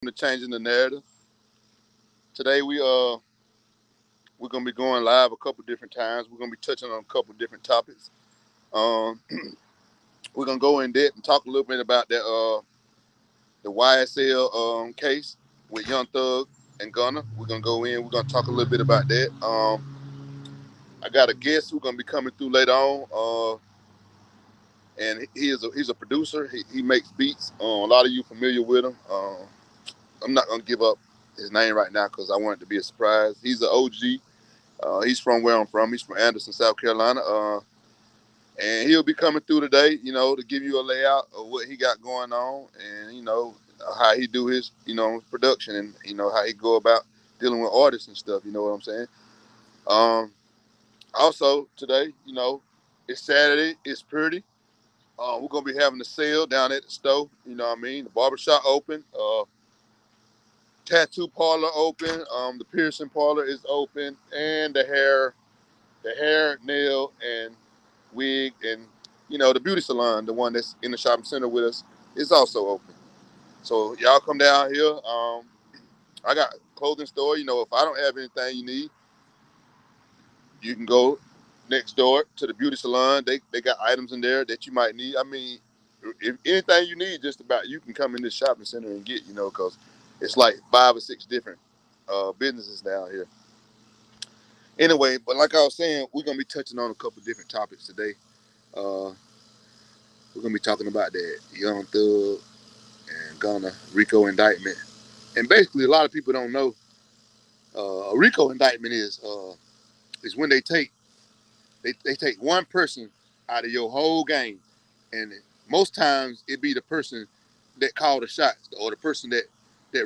to Changing the Narrative. Today we're gonna be going live a couple different times. We're gonna be touching on a couple different topics. Um, we're gonna go in depth and talk a little bit about the YSL case with Young Thug and Gunna. We're gonna go in. We're gonna talk a little bit about that. I got a guest who's gonna be coming through later on. And he's a producer. He makes beats. A lot of you familiar with him. I'm not gonna give up his name right now because I want it to be a surprise. He's an OG. He's from where I'm from. He's from Anderson, South Carolina. And he'll be coming through today, to give you a layout of what he got going on and, how he do his, production and, how he go about dealing with artists and stuff. You know what I'm saying? Um, Also, today, it's Saturday. It's pretty. We're going to be having a sale down at the store. You know what I mean? The barbershop open. Tattoo parlor open. The piercing parlor is open. And the hair, nail, and wig, and the beauty salon, the one that's in the shopping center with us, is also open. So y'all come down here. I got a clothing store. If I don't have anything you need, you can go next door to the beauty salon. They got items in there that you might need. I mean, if anything you need, just about you can come in this shopping center and get. Because it's like 5 or 6 different businesses down here. Anyway, but like I was saying, we're gonna be touching on a couple different topics today. Uh, we're gonna be talking about that Young Thug and Gunna RICO indictment, and basically a lot of people don't know a RICO indictment is when they take one person out of your whole game, and most times it be the person that called the shots, or the person that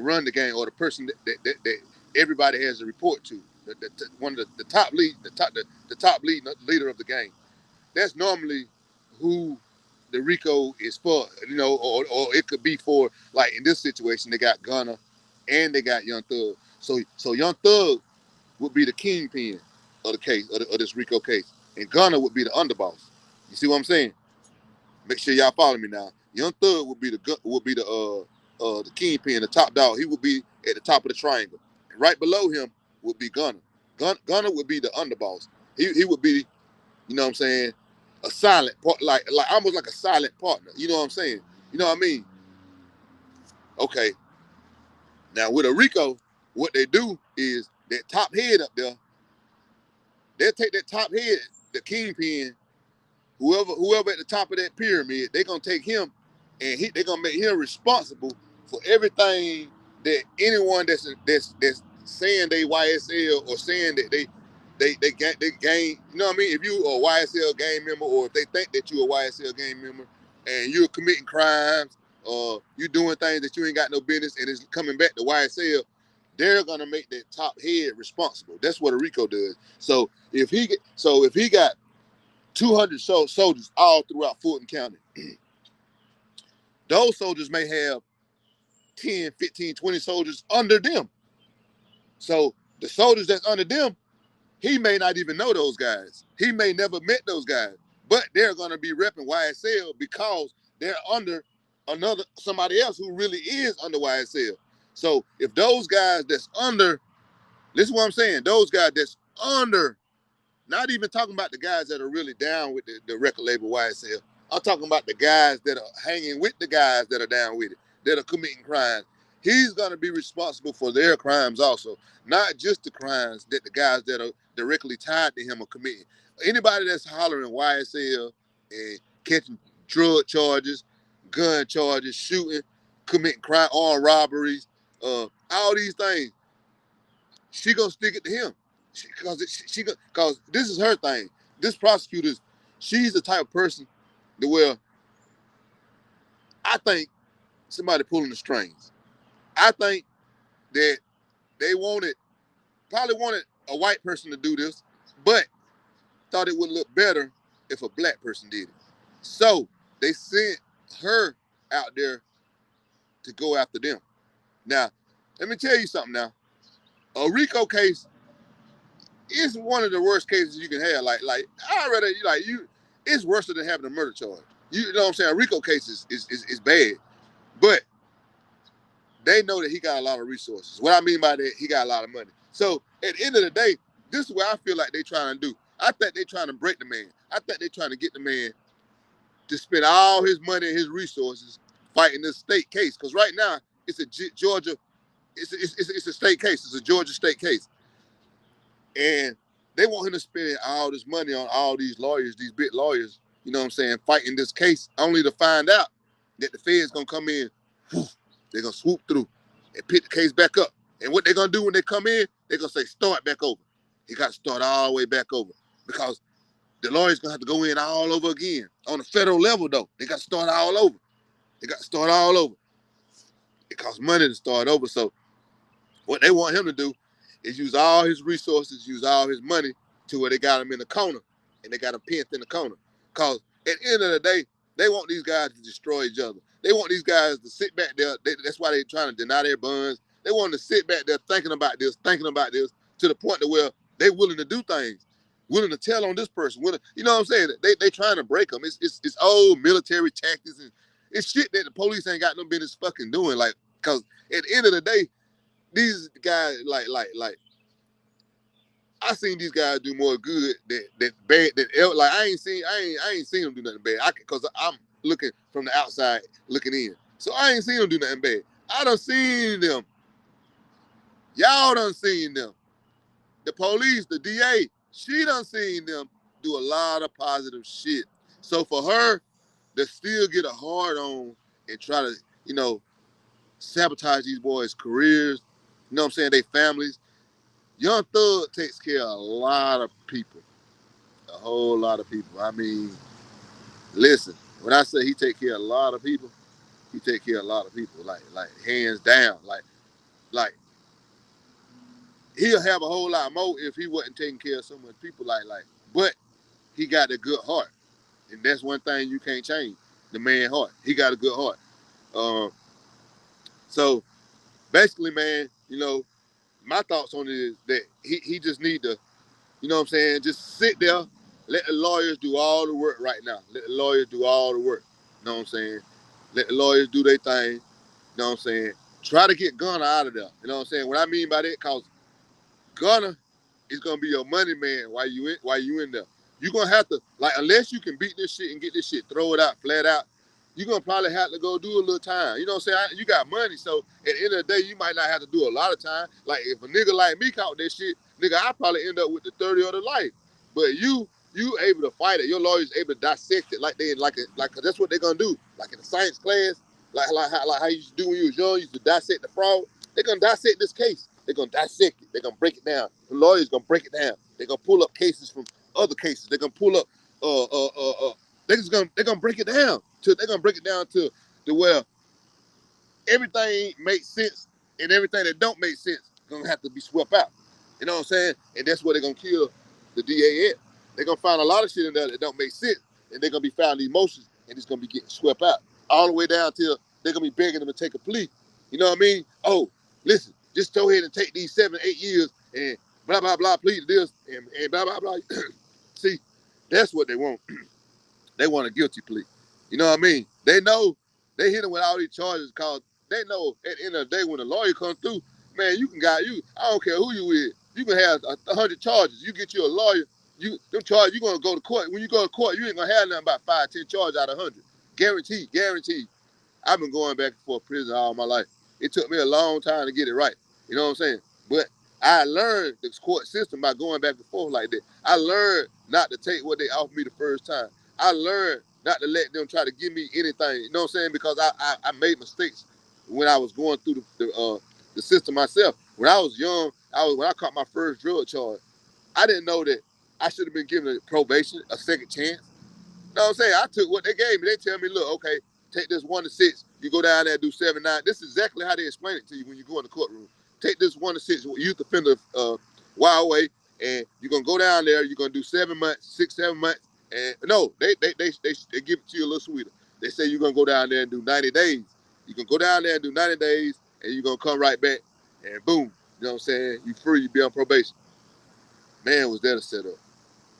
run the game, or the person that everybody has a report to. One of the top lead, the top leader of the game. That's normally who the RICO is for, or it could be for, like in this situation, they got Gunna and they got Young Thug. So Young Thug would be the kingpin of the case, of this RICO case, and Gunna would be the underboss. You see what I'm saying? Make sure y'all follow me now. Young Thug would be the kingpin, the top dog. He would be at the top of the triangle, and right below him would be Gunna. Gunna would be the underboss. He would be, you know what I'm saying, a silent part, like almost like a silent partner. You know what I'm saying? You know what I mean? Okay. Now with a RICO, what they do is that top head up there, they'll take that top head, the kingpin, whoever at the top of that pyramid, they're gonna take him and they're gonna make him responsible for everything that anyone that's saying they YSL, or saying that they gain. You know what I mean? If you are a YSL gang member, or if they think that you're a YSL gang member and you're committing crimes, or you doing things that you ain't got no business, and it's coming back to YSL, they're gonna make that top head responsible. That's what a RICO does. So if he got 200 soldiers all throughout Fulton County, those soldiers may have 10, 15, 20 soldiers under them. So the soldiers that's under them, he may not even know those guys. He may never met those guys, but they're going to be repping YSL because they're under somebody else who really is under YSL. So if those guys that's under, listen to what I'm saying, those guys that's under, not even talking about the guys that are really down with the record label YSL. I'm talking about the guys that are hanging with the guys that are down with it, that are committing crimes. He's going to be responsible for their crimes also, not just the crimes that the guys that are directly tied to him are committing. Anybody that's hollering YSL and catching drug charges, gun charges, shooting, committing crime, armed robberies, all these things, she gonna stick it to him, because this is her thing. This prosecutor, she's the type of person that, well, I think somebody pulling the strings. I think that they probably wanted a white person to do this, but thought it would look better if a black person did it. So they sent her out there to go after them. Now, let me tell you something now. A RICO case is one of the worst cases you can have. Like I rather it's worse than having a murder charge. You know what I'm saying? A RICO case is bad. But they know that he got a lot of resources. What I mean by that, he got a lot of money. So at the end of the day, this is what I feel like they trying to do. I think they trying to break the man. I think they trying to get the man to spend all his money and his resources fighting this state case. Because right now, it's a Georgia, it's a state case. It's a Georgia state case. And they want him to spend all this money on all these lawyers, these big lawyers, you know what I'm saying, fighting this case, only to find out that the feds gonna come in, whew, they're gonna swoop through and pick the case back up. And what they're gonna do when they come in, they're gonna say, start back over. He got to start all the way back over. Because the lawyer's gonna have to go in all over again. On the federal level, though, they got to start all over. They got to start all over. It costs money to start over. So what they want him to do is use all his resources, use all his money to where they got him in the corner, and they got him pinned in the corner. Because at the end of the day, they want these guys to destroy each other. They want these guys to sit back there. That's why they're trying to deny their bonds. They want them to sit back there thinking about this, to the point to where they're willing to do things, willing to tell on this person. You know what I'm saying? They trying to break them. It's old military tactics, and it's shit that the police ain't got no business fucking doing. Like, because at the end of the day, these guys, like, I seen these guys do more good than bad than like I ain't seen them do nothing bad. Cause I'm looking from the outside looking in. So I ain't seen them do nothing bad. I done seen them. Y'all done seen them. The police, the DA, she done seen them do a lot of positive shit. So for her to still get a hard on and try to, sabotage these boys' careers, you know what I'm saying, their families. Young Thug takes care of a lot of people, a whole lot of people. I mean, listen, when I say he take care of a lot of people, he take care of a lot of people, like hands down. Like he'll have a whole lot more if he wasn't taking care of so much people, but he got a good heart, and that's one thing you can't change. The man heart, he got a good heart. Um, so basically, man, my thoughts on it is that he just need to. You know what I'm saying? Just sit there, let the lawyers do all the work right now. Let the lawyers do all the work. You know what I'm saying? Let the lawyers do their thing. You know what I'm saying? Try to get Gunner out of there. You know what I'm saying? What I mean by that, cause Gunner is gonna be your money man while you in there. You're gonna have to, unless you can beat this shit and get this shit, throw it out, flat out, you're gonna probably have to go do a little time. You know what I'm saying? You got money, so at the end of the day, you might not have to do a lot of time. Like if a nigga like me caught that shit, nigga, I probably end up with the 30 or the life. But you able to fight it. Your lawyer's able to dissect it cause that's what they're gonna do. Like in a science class, like how you used to do when you was young, you used to dissect the fraud. They're gonna dissect this case. They're gonna dissect it. They're gonna break it down. The lawyer's gonna break it down. They're gonna pull up cases from other cases. They're gonna pull up they're gonna break it down to where everything makes sense and everything that don't make sense gonna have to be swept out. You know what I'm saying? And that's where they're gonna kill the DA at. They're gonna find a lot of shit in there that don't make sense, and they're gonna be finding emotions, and it's gonna be getting swept out all the way down till they're gonna be begging them to take a plea. You know what I mean? Oh, listen, just go ahead and take these 7, 8 years and blah blah blah, plead to this and blah blah blah. See, that's what they want. They want a guilty plea. You know what I mean? They know they hit them with all these charges because they know at the end of the day when the lawyer comes through, man, I don't care who you is. You can have 100 charges. You get you a lawyer, them charges, you're gonna go to court. When you go to court, you ain't gonna have nothing about 5, 10 charges out of 100. Guaranteed, guaranteed. I've been going back and forth prison all my life. It took me a long time to get it right. You know what I'm saying? But I learned the court system by going back and forth like that. I learned not to take what they offered me the first time. I learned not to let them try to give me anything. You know what I'm saying? Because I made mistakes when I was going through the system myself. When I was young, when I caught my first drug charge, I didn't know that I should have been given a probation, a second chance. You know what I'm saying? I took what they gave me. They tell me, look, okay, take this 1 to 6. You go down there and do 7, 9. This is exactly how they explain it to you when you go in the courtroom. Take this 1 to 6 youth offender wild way, and you're gonna go down there. You're gonna do 7 months, 6, 7 months, and no, they give it to you a little sweeter. They say you're gonna go down there and do 90 days. You can go down there and do 90 days, and you're gonna come right back, and boom, you know what I'm saying? You free, you be on probation. Man, was that a setup?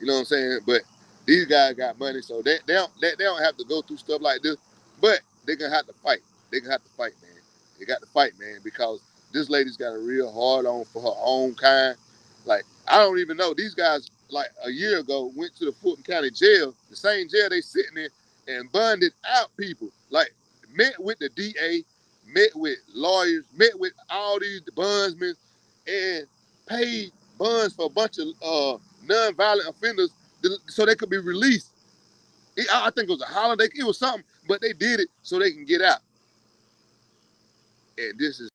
You know what I'm saying? But these guys got money, so they don't have to go through stuff like this. But they're gonna have to fight. They're gonna have to fight, man. They got to fight, man, because this lady's got a real hard on for her own kind. Like, I don't even know. These guys, like a year ago, went to the Fulton County Jail, the same jail they sitting in, and bonded out people. Like, met with the DA, met with lawyers, met with all these bondsmen, and paid bonds for a bunch of non-violent offenders so they could be released. I think it was a holiday. It was something, but they did it so they can get out. And this is